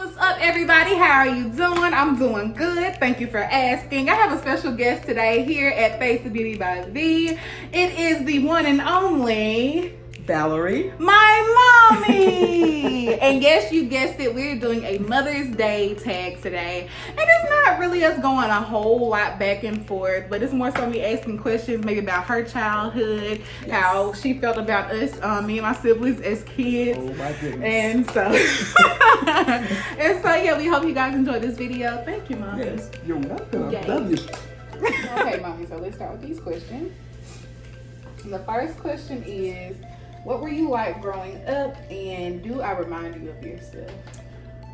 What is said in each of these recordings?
What's up, everybody? How are you doing? I'm doing good. Thank you for asking. I have a special guest today here at Face the Beauty by V. It is the one and only Valerie, my mommy. And yes, you guessed it, we're doing a Mother's Day tag today. And it's not really us going a whole lot back and forth, but it's more so me asking questions maybe about her childhood, how she felt about us, me and my siblings as kids. oh my goodness. And so, yeah, we hope you guys enjoyed this video. Thank you, Mommy. Yes, you're welcome. Yay. Love you. Okay, Mommy, so let's start with these questions. The first question is, what were you like growing up, and do I remind you of yourself?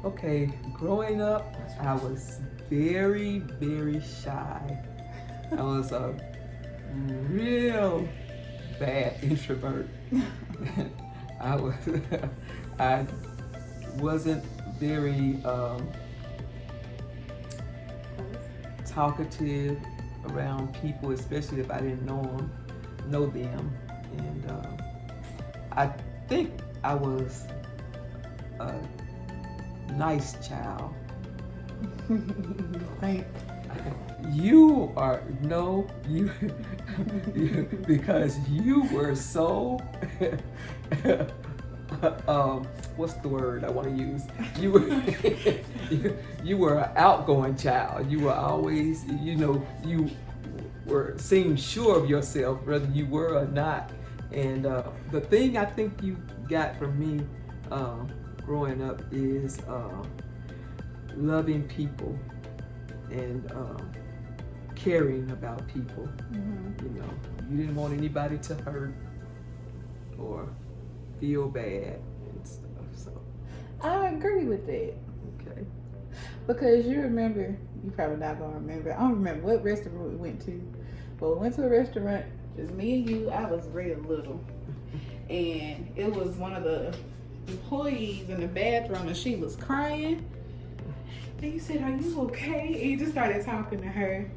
Okay, growing up, I was very, very shy. I was a real bad introvert. I wasn't very talkative around people, especially if I didn't know them. And I think I was a nice child. Thanks. You because you were so what's the word I want to use? You were an outgoing child. You were always, you seemed sure of yourself, whether you were or not. And the thing I think you got from me growing up is loving people and caring about people. Mm-hmm. You didn't want anybody to hurt or feel bad and stuff. So I agree with that. okay. Because you probably not gonna remember. I don't remember what restaurant we went to, but we went to a restaurant, just me and you. I was real little, and it was one of the employees in the bathroom, and she was crying. And you said, "Are you okay?" And you just started talking to her.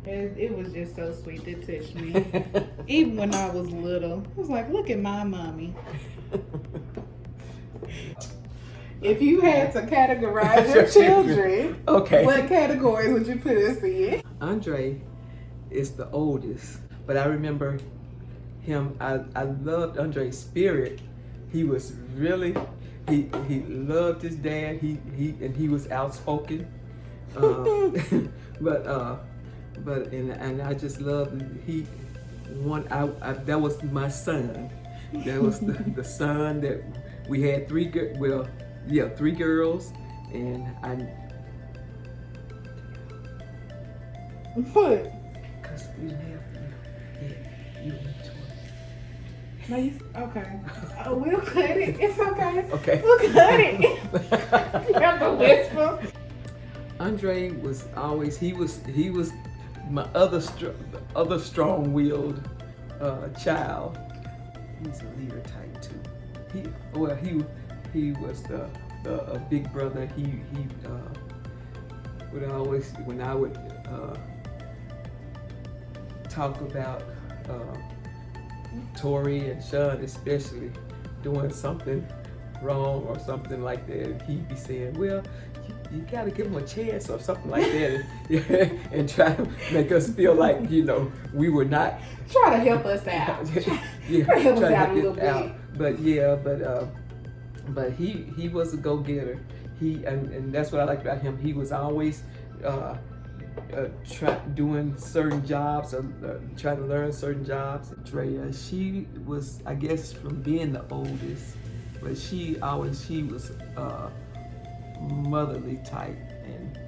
And it was just so sweet. It touched me. Even when I was little, I was like, "Look at my mommy." If you had to categorize your children, okay, what categories would you put us in? Andre is the oldest, but I remember him. I loved Andre's spirit. He was really, he loved his dad. He was outspoken, but I just loved that was my son. That was the son that we had three girls, and What? because we didn't have you No, okay. We'll cut it. It's okay. Okay. We'll cut it. You have to whisper. Andre was always he was my other strong-willed child. He's a leader type too. He was the big brother. He would always, when I would talk about Tori and Sean especially doing something wrong or something like that, he'd be saying, "Well, you gotta give them a chance," or something like that, and try to make us feel like we were not. Try to help us out. Yeah, try to help us try out to a little bit. But he was a go-getter. And that's what I liked about him. He was always doing certain jobs or trying to learn certain jobs. Drea, she was, I guess, from being the oldest, but she was motherly type and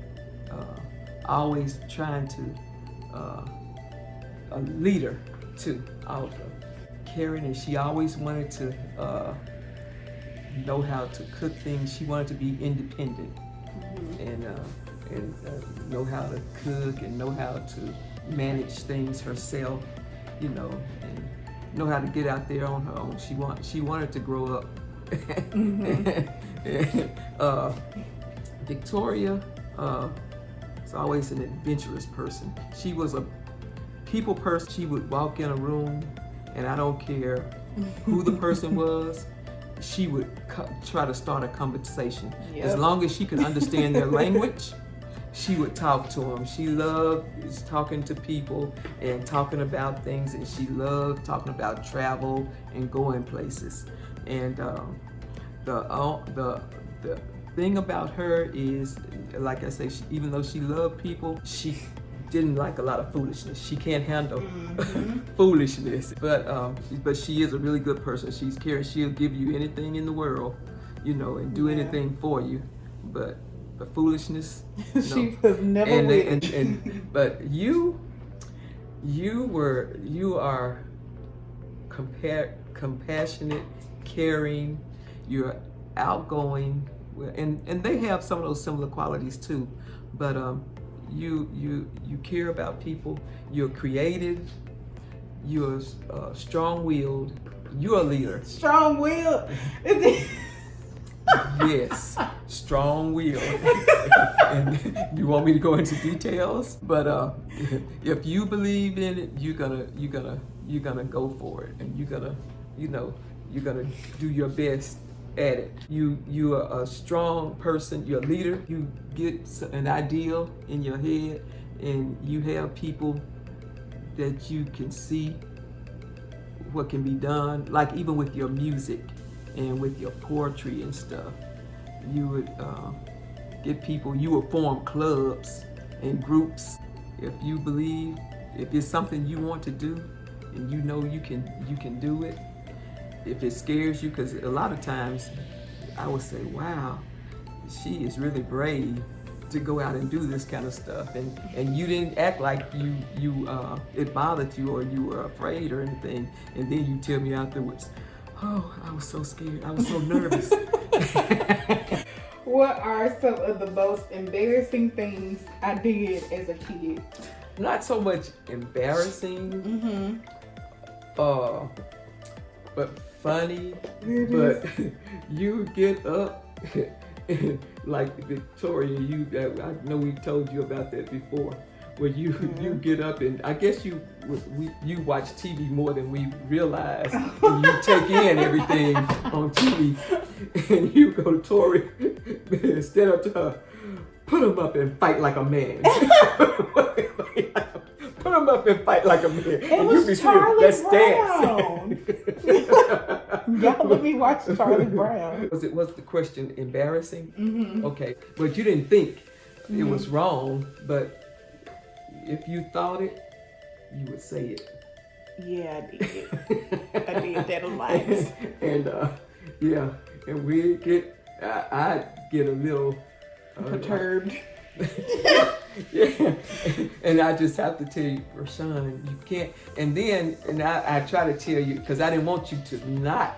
always trying to a leader too, also caring, and she always wanted to know how to cook things. She wanted to be independent. Mm-hmm. and know how to cook and know how to manage things herself, and know how to get out there on her own. She wanted to grow up. Mm-hmm. Victoria is always an adventurous person. She was a people person. She would walk in a room, and I don't care who the person was, she would try to start a conversation. Yep. As long as she could understand their language, she would talk to them. She loved talking to people and talking about things, and she loved talking about travel and going places. And the thing about her is, like I say, even though she loved people, she didn't like a lot of foolishness. She can't handle foolishness. But she is a really good person. She's caring. She'll give you anything in the world, and do anything for you. But the foolishness, no. She was never with. But you are compassionate, caring. You're outgoing, and they have some of those similar qualities too. But you care about people. You're creative. You're strong-willed. You're a leader. Strong-willed. Yes, strong-willed. And you want me to go into details? But if you believe in it, you're gonna go for it, and you're gonna do your best at it. You are a strong person. You're a leader. You get an ideal in your head, and you have people that you can see what can be done. Like even with your music and with your poetry and stuff, you would get people. You would form clubs and groups. If you believe, if it's something you want to do, and you know you can do it. If it scares you, because a lot of times I would say, wow, she is really brave to go out and do this kind of stuff, and you didn't act like it bothered you or you were afraid or anything, and then you tell me afterwards, oh, I was so scared, I was so nervous. What are some of the most embarrassing things I did as a kid? Not so much embarrassing, but funny. But you get up, like Victoria, I know we told you about that before, where you get up, and I guess you watch TV more than we realize, and you take in everything on TV, and you go, Tori, instead of her, put him up and fight like a man. Put him up and fight like a man. It was Charlie Brown. Y'all let me watch Charlie Brown. Was the question embarrassing? Mm-hmm. Okay, but you didn't think it was wrong, but if you thought it, you would say it. Yeah, I did. I did that a lot. And I get a little perturbed. Yeah, and I just have to tell you, Rashawn, you can't. And I try to tell you, because I didn't want you to not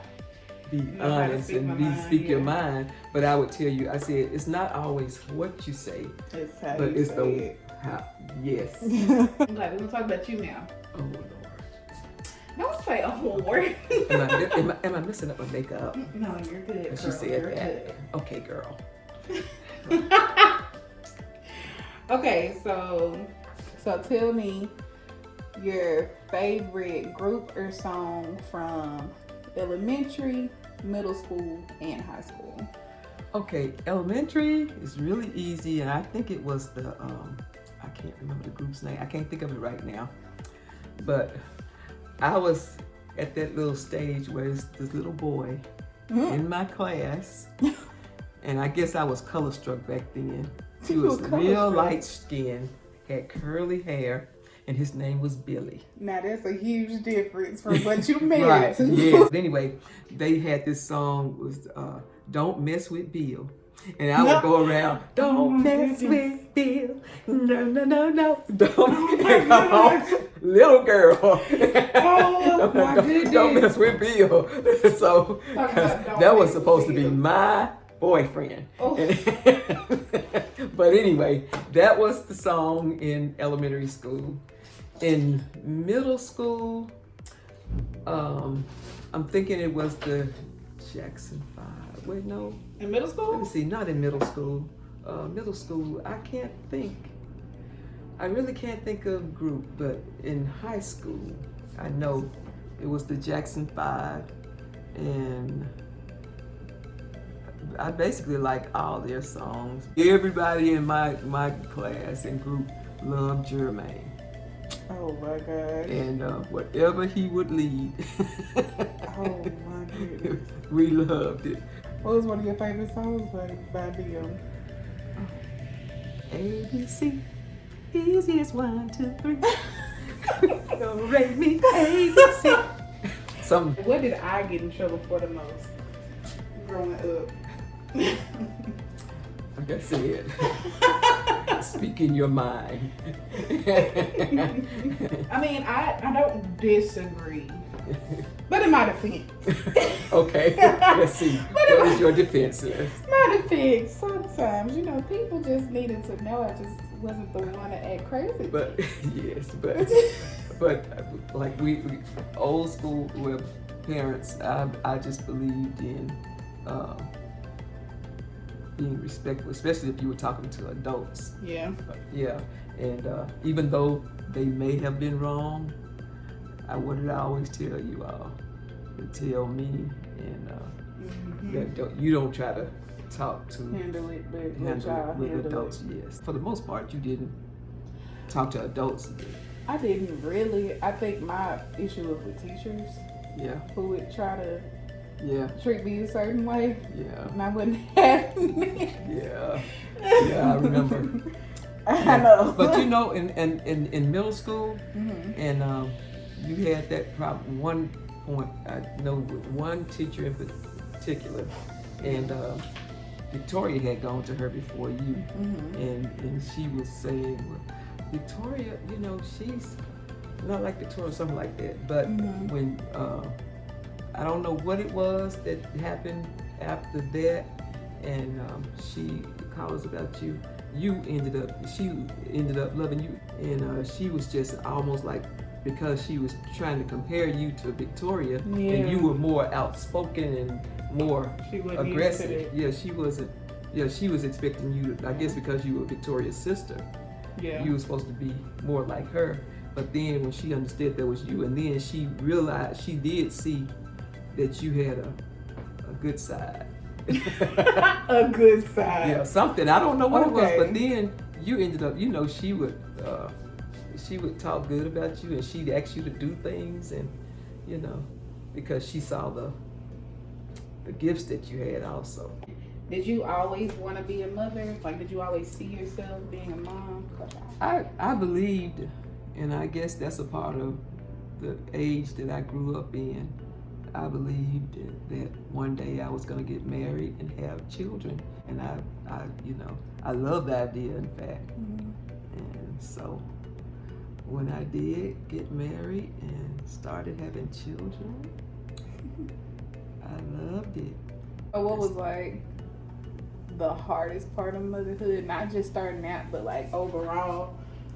be honest and speak your mind, but I would tell you, I said, it's not always what you say, it's how but you it's say the it. how. Yes. I'm glad we're gonna talk about you now. Oh Lord. Don't say a whole word. Am I messing up my makeup? No, you're good. And she girl. said You're that. good. Okay, girl. Okay, so tell me your favorite group or song from elementary, middle school, and high school. Okay, elementary is really easy, and I think it was the I can't remember the group's name. I can't think of it right now, but I was at that little stage where it's this little boy in my class, and I guess I was color struck back then. He was real light skinned, had curly hair, and his name was Billy. Now that's a huge difference from what you married Right, to. yes. Anyway, they had this song was Don't Mess with Bill. And I would go around, don't mess with Bill. No, no, no, no. Don't, little girl. Oh, my goodness. Don't mess with Bill. So, that was supposed to be my boyfriend. Oh. But anyway, that was the song in elementary school. In middle school, I'm thinking it was the Jackson 5. Wait, no. In middle school? Let me see, not in middle school. Middle school, I can't think. I really can't think of group, but in high school, I know it was the Jackson 5, and I basically like all their songs. Everybody in my class and group loved Jermaine. Oh my God. And whatever he would lead, Oh my goodness. we loved it. What was one of your favorite songs by them? ABC, easiest 1, 2, 3. Don't rate me ABC. Something. What did I get in trouble for the most growing up? Like I said, speaking your mind. I mean, I don't disagree, but in my defense. Okay, let's see. What is your defense? My defense, sometimes, people just needed to know I just wasn't the one to act crazy. But yes, but like we old school with parents, I just believed in being respectful, especially if you were talking to adults. Yeah. Yeah, and even though they may have been wrong, what did I always tell you all? You tell me, and that you don't try to talk to handle it, but with adults. Yes, for the most part, you didn't talk to adults. I didn't really. I think my issue was with teachers. Yeah. Who would try to treat me a certain way. Yeah. And I wouldn't have it. Yeah. Yeah, I remember. I know. But in middle school, and you had that problem. One point, I know with one teacher in particular, and Victoria had gone to her before you, and she was saying, well, Victoria, she's not like Victoria, something like that. But when I don't know what it was that happened after that, and she calls about you. She ended up loving you, and she was just almost like, because she was trying to compare you to Victoria, and you were more outspoken and more aggressive. Yeah, she wasn't. Yeah, she was expecting you to, I guess because you were Victoria's sister. Yeah. You were supposed to be more like her. But then when she understood that was you, and then she realized, she did see that you had a good side. A good side. Yeah, something. I don't know what it was, but then you ended up, she would talk good about you, and she'd ask you to do things, and because she saw the gifts that you had also. Did you always want to be a mother? Like, did you always see yourself being a mom? I believed, and I guess that's a part of the age that I grew up in. I believed that one day I was going to get married and have children, and I love the idea, in fact. And so when I did get married and started having children, I loved it. So what was like the hardest part of motherhood? Not just starting out, but like overall,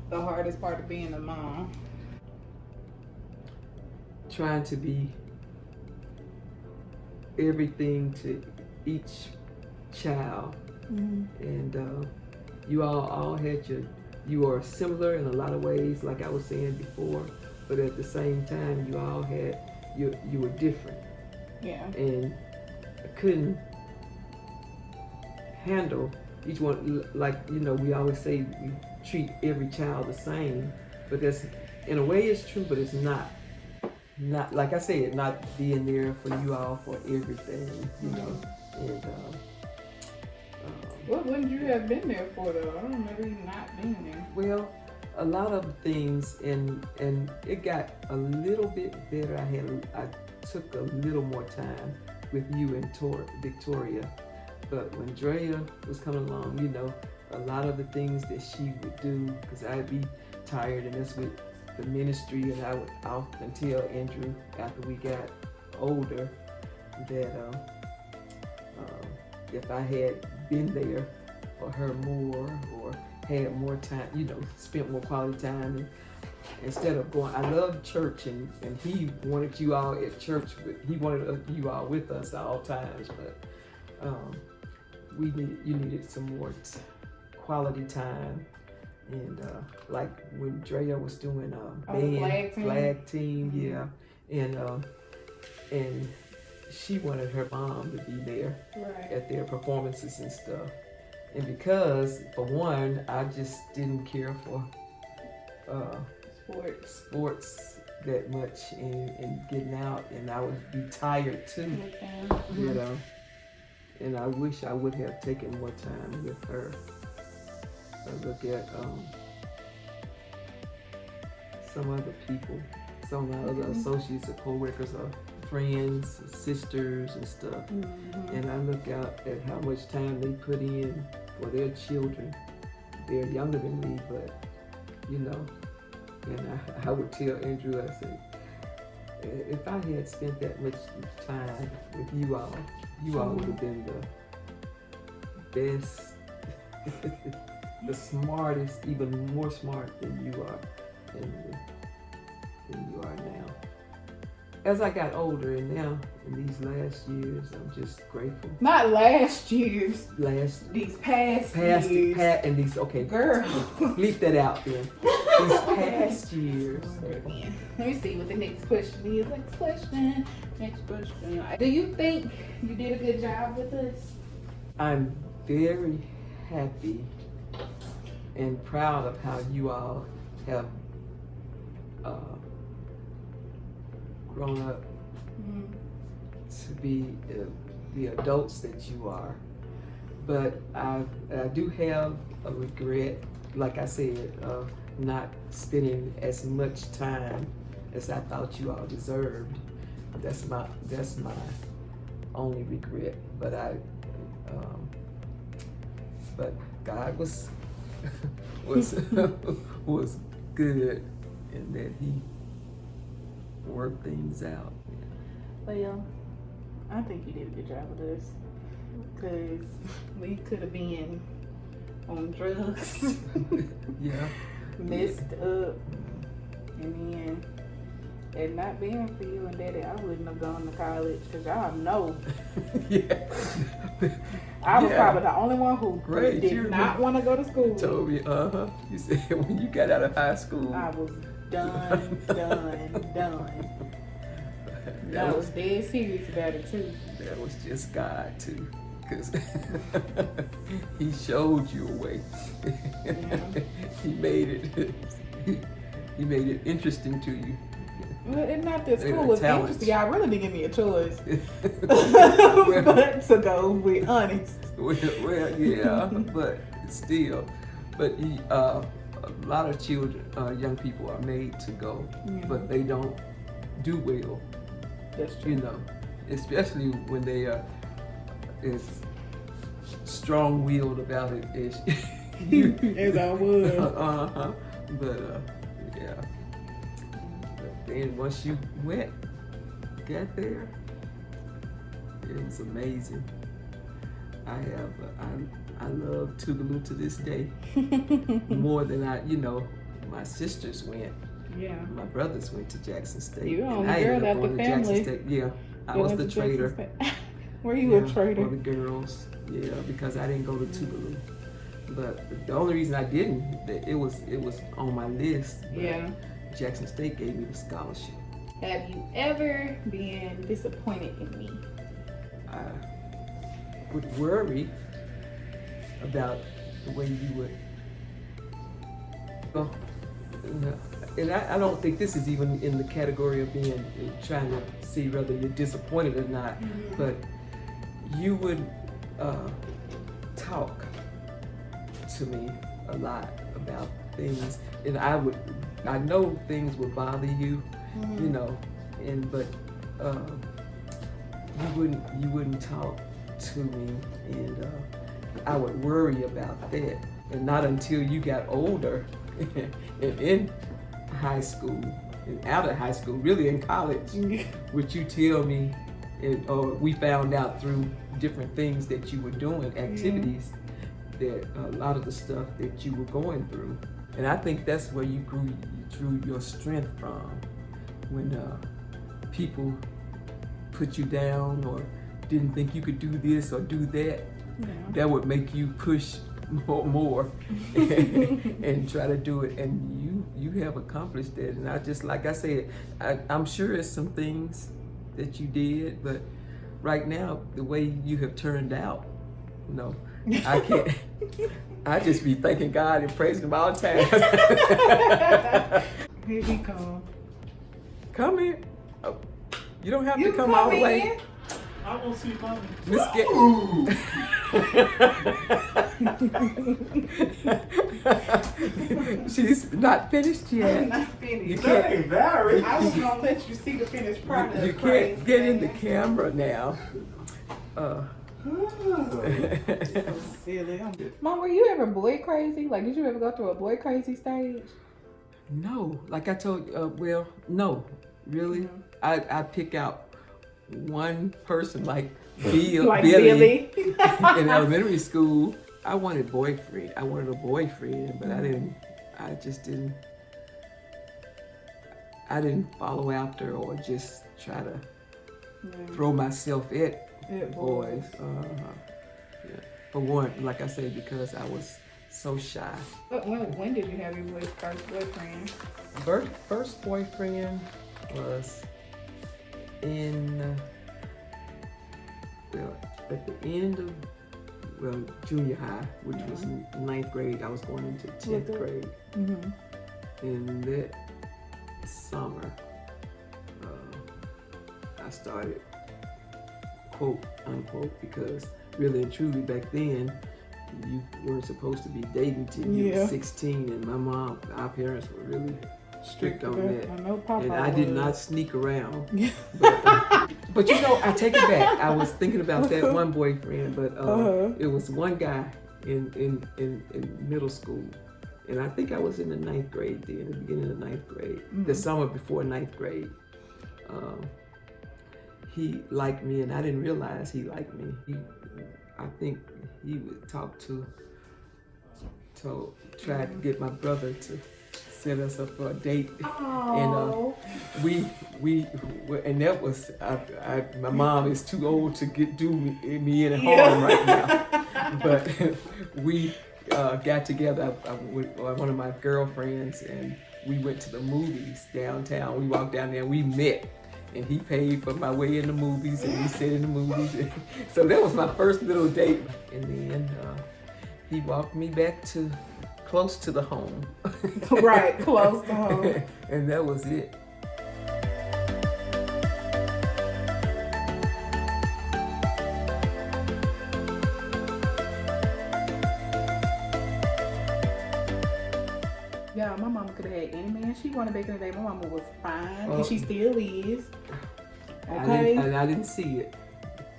the hardest part of being a mom? Trying to be everything to each child, and you all had you are similar in a lot of ways, like I was saying before, but at the same time you all had you were different. Yeah. And I couldn't handle each one, like we always say we treat every child the same, but that's, in a way it's true, but it's not like I said, not being there for you all for everything, and what wouldn't you have been there for though? I don't remember you not being there. Well, a lot of things, and it got a little bit better. I took a little more time with you and Victoria, but when Drea was coming along, a lot of the things that she would do, because I'd be tired, and that's with the ministry, and I would often tell Andrew after we got older that if I had been there for her more, or had more time, spent more quality time, and instead of going, I love church, and he wanted you all at church, but he wanted you all with us at all times, but you needed some more quality time. And like when Drea was doing flag team, yeah, and she wanted her mom to be there Right. at their performances and stuff. And because, for one, I just didn't care for sports that much and getting out, and I would be tired too, you know. And I wish I would have taken more time with her. I look at some other people, some of my other associates or co-workers or friends, sisters and stuff. And I look out at how much time they put in for their children. They're younger than me, but you know, and I would tell Andrew, I said, if I had spent that much time with you all would have been the best, the smartest, even more smart than you are, than you are now. As I got older, and now in these last years, I'm just grateful. Not last year's. These past years. And these, okay, girl, bleep that out then. These past years. Let me see what the next question is. Next question. Do you think you did a good job with us? I'm very happy and proud of how you all have grown up to be the adults that you are. But I do have a regret, like I said, of not spending as much time as I thought you all deserved. That's my only regret. But but God was was good in that He worked things out. Well, I think you did a good job with us, because we could have been on drugs, Yeah, messed up, and then had not been for you and Daddy, I wouldn't have gone to college, because y'all know yeah. I was Yeah. probably the only one who Right, you did not want to go to school. You told me, you said when you got out of high school. I was done. I was dead serious about it too. That was just God too, because He showed you a way. Yeah. He made it interesting to you. Well, it's not that They school were was talents. interesting. Y'all really didn't give me a choice. But to go be honest. Well, yeah, but still, a lot of children, young people are made to go, but they don't do well. That's true. You know, especially when they are as strong-willed about it as you. As I was. But yeah. But then once you got there, it was amazing. I love Tougaloo to this day more than my sisters went. Yeah. My brothers went to Jackson State. You and only I girl ended up out the going to Jackson family. State. Yeah, I You was went the to Jackson traitor. State. Were you a traitor? For the girls. Yeah, because I didn't go to Tougaloo. But the only reason I didn't, it was on my list. But Yeah. Jackson State gave me the scholarship. Have you ever been disappointed in me? I would worry about the way you would. Well, and I don't think this is even in the category of being trying to see whether you're disappointed or not, but you would talk to me a lot about things, and I know things would bother you, but you wouldn't talk to me, and I would worry about that, and not until you got older and in high school and out of high school, really in college, would you tell me, or we found out through different things that you were doing, activities, that a lot of the stuff that you were going through. And I think that's where you drew your strength from, when people put you down or didn't think you could do this or do that. Yeah. That would make you push more and try to do it, and you have accomplished that. And I just, like I said, I'm sure it's some things that you did, but right now, the way you have turned out, no, I can't. I just be thanking God and praising Him all the time. Here he come. Come here. Oh, you don't have You to come all the way. in. I won't see mommy. Miss She's not finished I'm yet. not finished. You That can't. ain't Valerie. I was gonna let you see the finished product. You can't get in the camera now. Silly. Mom, were you ever boy crazy? Like, did you ever go through a boy crazy stage? No, like I told you, well, no, really. I pick out one person like Billy. Like Billy. In elementary school. I wanted a boyfriend, but I didn't follow after or just try to throw myself at boys. Yeah. For one, like I say, because I was so shy. When did you have your first boyfriend? First boyfriend was in, at the end of, junior high, which was ninth grade. I was going into 10th grade. Mm-hmm. And that summer, I started, quote, unquote, because really and truly back then, you weren't supposed to be dating till you were 16, and our parents were really strict on that. I know Papa and I did not sneak around. But you know, I take it back. I was thinking about that one boyfriend, but it was one guy in middle school. And I think I was in the ninth grade then, the beginning of ninth grade, the summer before ninth grade. He liked me, and I didn't realize he liked me. I think he would try to get my brother to set us up for a date. Aww. And and that was, my mom is too old to do me any harm right now. But we got together with one of my girlfriends, and we went to the movies downtown. We walked down there and we met. And he paid for my way in the movies, and we sat in the movies. So that was my first little date. And then he walked me back to close to the home. Right, close to home. And that was it. Yeah, my mama could have had any man she wanted back in the day. My mama was fine, and she still is. Okay. I didn't see it.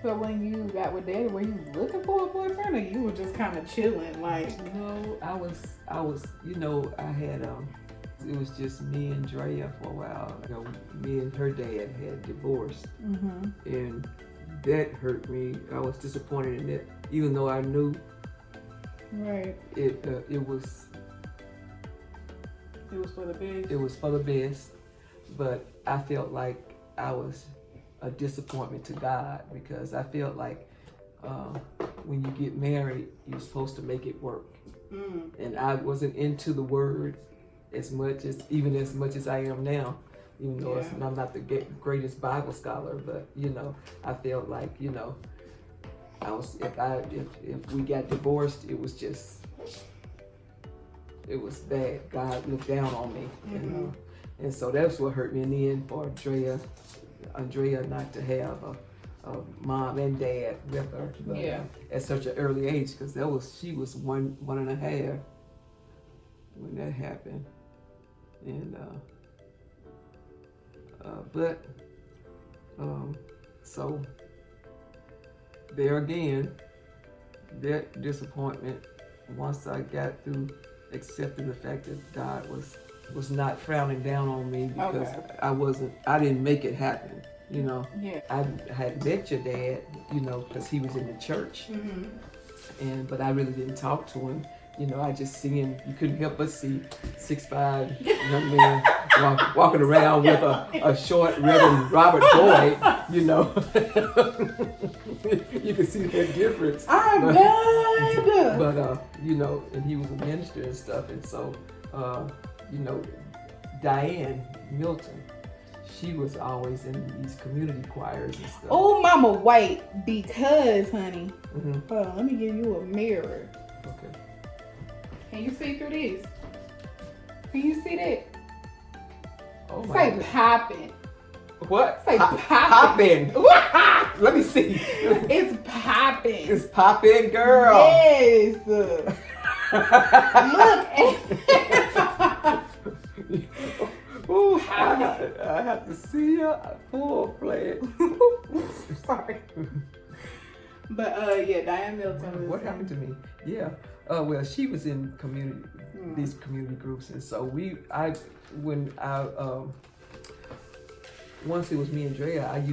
So when you got with Daddy, were you looking for a boyfriend, or you were just kind of chilling, like? No, I was. You know, I had it was just me and Drea for a while. You know, me and her dad had divorced, and that hurt me. I was disappointed in it, even though I knew. Right. It was. It was for the best. It was for the best, but I felt like I was a disappointment to God, because I felt like when you get married, you're supposed to make it work. And I wasn't into the word as much as I am now, even though I'm not the greatest Bible scholar, but you know, I felt like, you know, if we got divorced, it was bad. God looked down on me, you know, and so that's what hurt me. And then for Andrea not to have a mom and dad with her at such an early age, because she was one and a half when that happened, and so there again, that disappointment, once I got through accepting the fact that God was not frowning down on me, because I didn't make it happen, you know. I had met your dad, you know, because he was in the church, but I really didn't talk to him. You know, I just see him. You couldn't help but see 6'5" young man walking around with a short Reverend Robert Boyd. You know, you can see that difference. But you know, and he was a minister and stuff, and so you know, Diane Milton, she was always in these community choirs and stuff. Oh, mama, wait, because, honey, Mm-hmm. hold on, let me give you a mirror. Okay. Can you see through this? Can you see that? Oh my Say God. popping. What? Say Popping. Let me see. It's popping. It's popping, girl. Yes. Look at Ooh, I have to see her full fledged. Sorry. But yeah, Diane Milton was What happened to me? Yeah. Well, she was in community, these community groups, and so once it was me and Drea,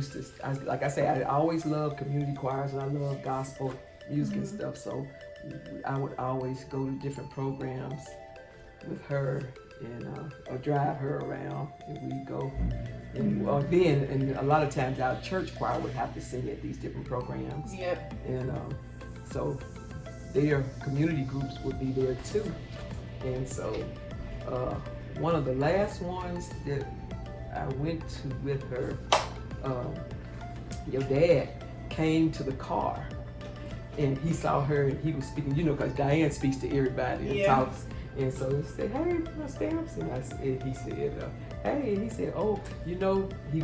like I say, I always loved community choirs and I love gospel music and stuff. So I would always go to different programs with her and or drive her around, and we'd go. And a lot of times our church choir would have to sing at these different programs. Yep. And so their community groups would be there too. And so one of the last ones that I went to with her, your dad came to the car and he saw her and he was speaking, because Diane speaks to everybody and talks. And so he said, "Hey, my Stamps." And he said, "Hey," and he said, "Oh,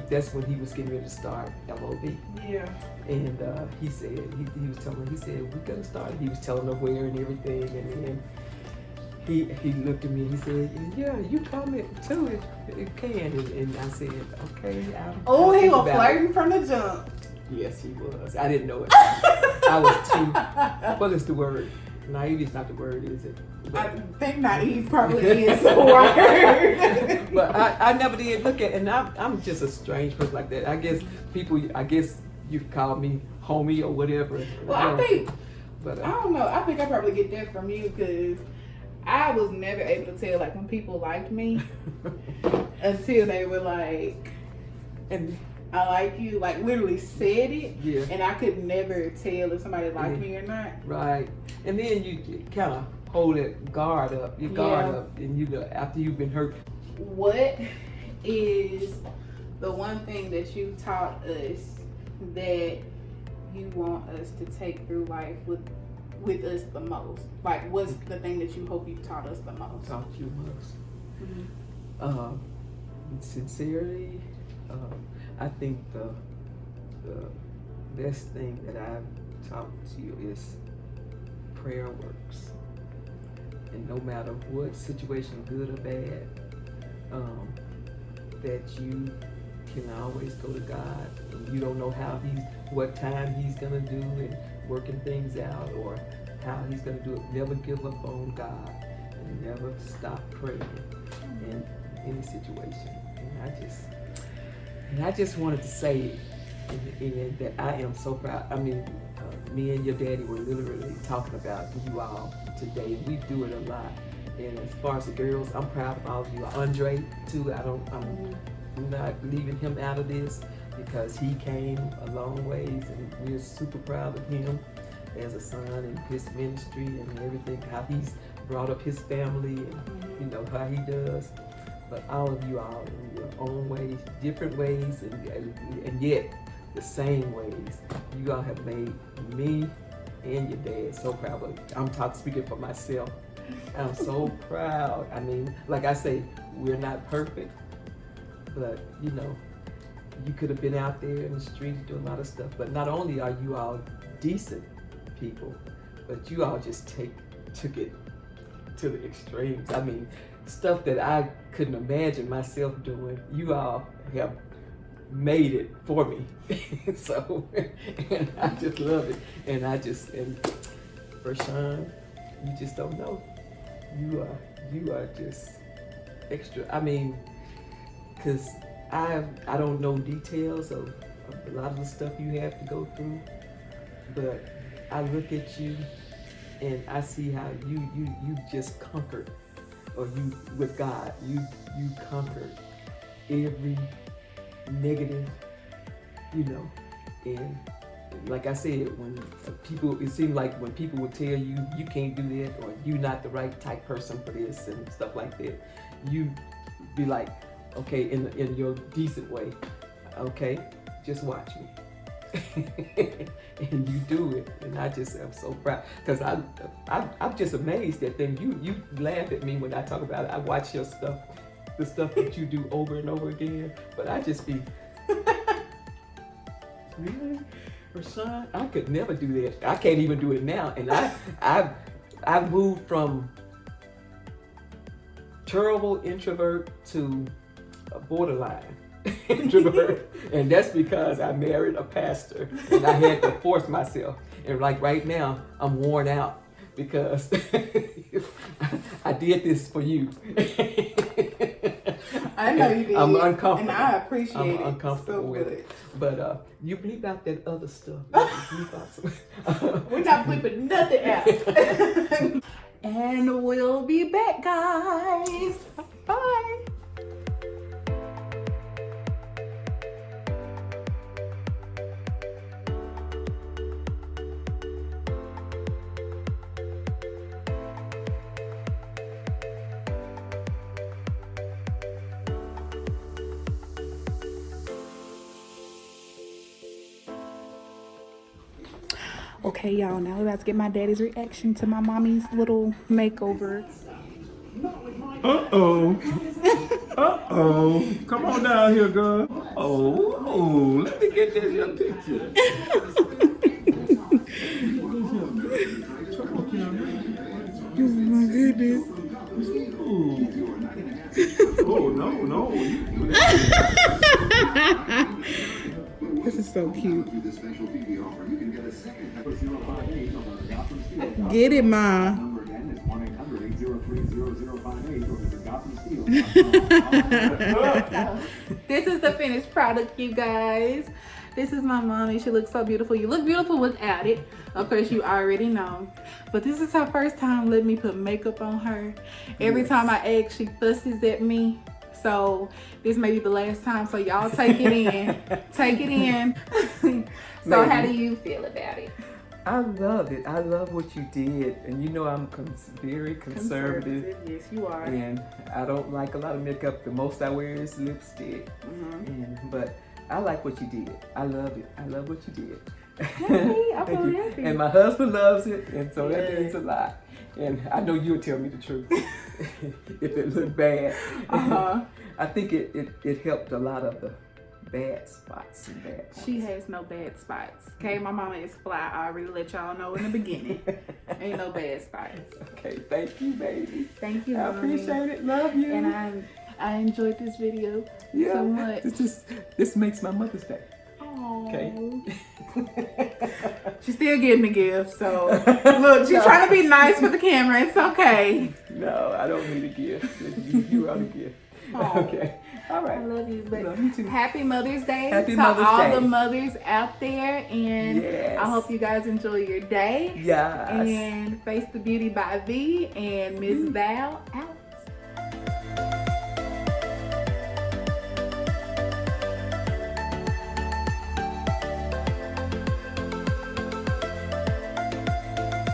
that's when he was getting ready to start LOB." Yeah. And he said, he was telling her, he said, "We're gonna start." He was telling her where and everything, and then he looked at me and he said, "Yeah, you comment too if you can." And I said, "Okay." He was flirting from the jump. Yes, he was. I didn't know it. I was too. What is the word? Naive is not the word, is it? I think naive probably is the word. But I never did look at, and I'm just a strange person like that. I guess you call me homie or whatever. Well, I don't know. I think I probably get that from you because I was never able to tell like when people liked me until they were like, and "I like you," like literally said it. Yeah. And I could never tell if somebody liked me or not. Right. And then you kind of hold that guard up, up, and after you've been hurt. What is the one thing that you taught us that you want us to take through life with us the most? Like, what's the thing that you hope you taught us the most? Taught you most. Mm-hmm. Sincerity. I think the best thing that I've taught you is prayer works. And no matter what situation, good or bad, that you can always go to God. And you don't know what time He's gonna do and working things out, or how He's gonna do it. Never give up on God, and never stop praying in any situation. And I just wanted to say that I am so proud. I mean, me and your daddy were literally talking about you all today. We do it a lot. And as far as the girls, I'm proud of all of you. Andre too. I'm not leaving him out of this because he came a long ways, and we're super proud of him as a son in his ministry and everything. How he's brought up his family, and how he does. But all of you all in your own ways, different ways, and yet the same ways. You all have made me and your dad so proud. But I'm speaking for myself. I'm so proud. I mean, like I say, we're not perfect, but you could have been out there in the streets doing a lot of stuff. But not only are you all decent people, but you all just took it to the extremes. I mean, stuff that I couldn't imagine myself doing, you all have made it for me. So, and I just love it. And for Sean, you just don't know. You are just extra. I mean, because I don't know details of a lot of the stuff you have to go through, but I look at you and I see how you just conquered, or you with God, you conquered every negative, and like I said, it seemed like when people would tell you can't do that, or you're not the right type person for this and stuff like that, you be like, okay, in your decent way, okay? Just watch me. And you do it, and I just am so proud because I'm just amazed at things. You laugh at me when I talk about it. I watch your stuff, the stuff that you do over and over again, but I just be really, Rashawn, I could never do that. I can't even do it now, and I moved from terrible introvert to a borderline introvert, and that's because I married a pastor and I had to force myself. And like right now, I'm worn out because I did this for you. I know you did. I'm uncomfortable. And I appreciate I'm it. uncomfortable So with good. it. But you bleep out that other stuff. We're not flipping nothing out. And we'll be back, guys. Bye. Okay, y'all, now we're about to get my daddy's reaction to my mommy's little makeover. Uh-oh. Uh-oh. Come on down here, girl. Oh, let me get this your picture. Oh my goodness. Oh, no. This is so cute. Get it, Ma. This is the finished product, you guys. This is my mommy. She looks so beautiful. You look beautiful without it. Of course, you already know. But this is her first time letting me put makeup on her. Every time I ask, she fusses at me. So this may be the last time. So y'all take it in. Take it in. So Maybe. how do you feel about it? I love it. I love what you did, and you know I'm very conservative. Yes, you are. And I don't like a lot of makeup. The most I wear is lipstick. But I like what you did. I love it. I love what you did. Hey, I'm Thank so you. happy. And my husband loves it, and so that Yes. means a lot. And I know you'll tell me the truth if it looked bad. I think it helped a lot of the bad spots and bad points. She has no bad spots. Okay, my mama is fly. I already let y'all know in the beginning. Ain't no bad spots. Okay, thank you, baby. Thank you, I Mommy. appreciate it. Love you. And I enjoyed this video Yeah, so much. this makes my Mother's Day. Aww. Okay. She's still getting the gift, so look, she's trying to be nice for the camera. It's okay. No, I don't need a gift. You are the gift. Aw. Okay. All right. I love you, but Love you too. happy Mother's Day Happy to Mother's all Day. the mothers out there, and Yes. I hope you guys enjoy your day. Yes. And Face the Beauty by V and Miss Val out.